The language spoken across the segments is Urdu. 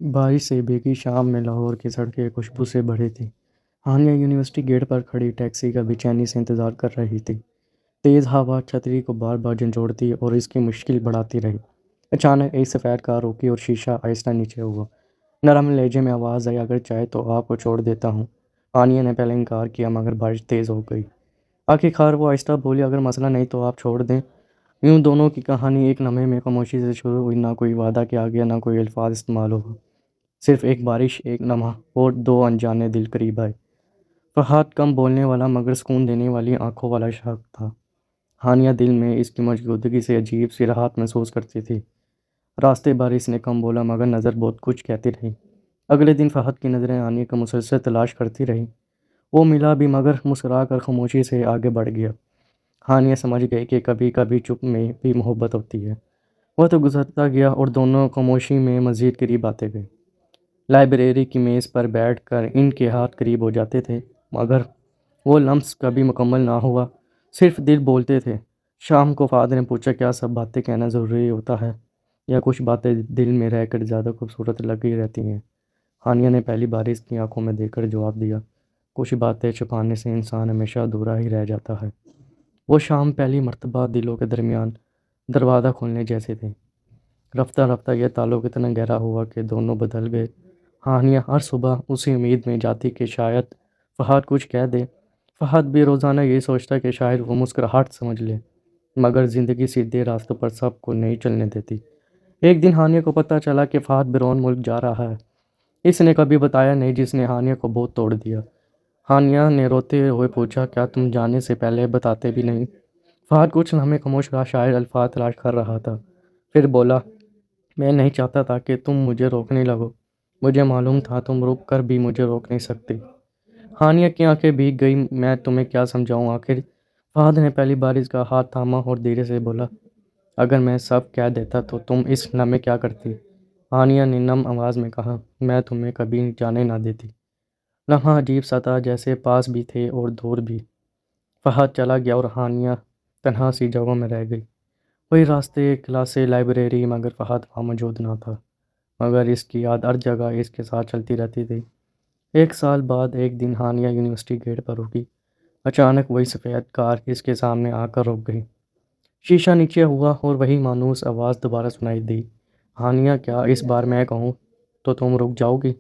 بارش سے بھیگی شام میں لاہور کی سڑکیں خوشبو سے بھری تھیں۔ ہانیہ یونیورسٹی گیٹ پر کھڑی ٹیکسی کا بے چینی سے انتظار کر رہی تھی۔ تیز ہوا چھتری کو بار بار جھنجھوڑتی اور اس کی مشکل بڑھاتی رہی۔ اچانک ایک سفید کار رکی اور شیشہ آہستہ نیچے ہوا۔ نرم لہجے میں آواز آئی، اگر چاہے تو آپ کو چھوڑ دیتا ہوں۔ ہانیہ نے پہلے انکار کیا مگر بارش تیز ہو گئی۔ آخرکار وہ آہستہ بولی، اگر مسئلہ نہیں تو آپ چھوڑ دیں۔ یوں دونوں کی کہانی ایک لمحے میں خاموشی سے شروع ہوئی، نہ کوئی وعدہ کیا گیا، نہ کوئی الفاظ استعمال ہوا۔ صرف ایک بارش، ایک لمحہ اور دو انجانے دل قریب آئے۔ فرحات کم بولنے والا مگر سکون دینے والی آنکھوں والا شخص تھا۔ ہانیہ دل میں اس کی موجودگی سے عجیب سی راحت محسوس کرتی تھی۔ راستے بھر اس نے کم بولا مگر نظر بہت کچھ کہتی رہی۔ اگلے دن فرحت کی نظریں ہانیہ کو مسلسل تلاش کرتی رہی۔ وہ ملا بھی مگر مسکرا کر خاموشی سے آگے بڑھ گیا۔ ہانیہ سمجھ گئی کہ کبھی کبھی چپ میں بھی محبت ہوتی ہے۔ وہ تو گزرتا گیا اور دونوں خاموشی میں مزید قریب آتے گئے۔ لائبریری کی میز پر بیٹھ کر ان کے ہاتھ قریب ہو جاتے تھے مگر وہ لمس کبھی مکمل نہ ہوا، صرف دل بولتے تھے۔ شام کو فہد نے پوچھا، کیا سب باتیں کہنا ضروری ہوتا ہے یا کچھ باتیں دل میں رہ کر زیادہ خوبصورت لگی رہتی ہیں؟ ہانیہ نے پہلی بار اس کی آنکھوں میں دیکھ کر جواب دیا، کچھ باتیں چھپانے سے انسان ہمیشہ ادھورا ہی رہ جاتا ہے۔ وہ شام پہلی مرتبہ دلوں کے درمیان دروازہ کھولنے جیسے تھے۔ رفتہ رفتہ یہ تعلق اتنا گہرا ہوا کہ دونوں بدل گئے۔ ہانیہ ہر صبح اسی امید میں جاتی کہ شاید فہد کچھ کہہ دے۔ فہد بھی روزانہ یہی سوچتا کہ شاید وہ مسکراہٹ سمجھ لے، مگر زندگی سیدھے راستوں پر سب کو نہیں چلنے دیتی۔ ایک دن ہانیہ کو پتہ چلا کہ فہد بیرون ملک جا رہا ہے۔ اس نے کبھی بتایا نہیں، جس نے ہانیہ کو بہت توڑ دیا۔ ہانیہ نے روتے ہوئے پوچھا، کیا تم جانے سے پہلے بتاتے بھی نہیں؟ فہد کچھ لمحے خاموش رہا، شاید الفاظ تلاش کر رہا تھا۔ پھر بولا، میں نہیں چاہتا تھا کہ تم مجھے روکنے لگو۔ مجھے معلوم تھا تم رک کر بھی مجھے روک نہیں سکتی۔ ہانیہ کی آنکھیں بھیگ گئی، میں تمہیں کیا سمجھاؤں آخر؟ فہد نے پہلی بار اس کا ہاتھ تھاما اور دھیرے سے بولا، اگر میں سب کہہ دیتا تو تم اس لمحے کیا کرتی؟ ہانیہ نے نم آواز میں کہا، میں تمہیں کبھی جانے نہ دیتی۔ لمحہ عجیب سا تھا، جیسے پاس بھی تھے اور دور بھی۔ فہد چلا گیا اور ہانیہ تنہا سی جگہوں میں رہ گئی۔ وہی راستے، کلاسیں، لائبریری، مگر فہد وہاں موجود نہ تھا۔ مگر اس کی یاد ہر جگہ اس کے ساتھ چلتی رہتی تھی۔ ایک سال بعد ایک دن ہانیہ یونیورسٹی گیٹ پر رکی۔ اچانک وہی سفید کار اس کے سامنے آ کر رک گئی۔ شیشہ نیچے ہوا اور وہی مانوس آواز دوبارہ سنائی دی، ہانیہ، کیا اس بار میں کہوں تو تم رک جاؤ گی؟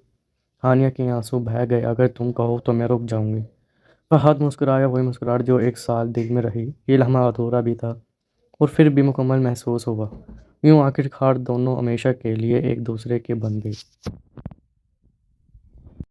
ہانیہ کے آنسو بہہ گئے، اگر تم کہو تو میں رک جاؤں گی۔ فہد مسکرایا، وہی مسکراہٹ جو ایک سال دل میں رہی۔ یہ لمحہ ادھورا بھی تھا اور پھر بھی مکمل محسوس ہوا۔ یوں آخرکار دونوں ہمیشہ کے لیے ایک دوسرے کے بن گئے۔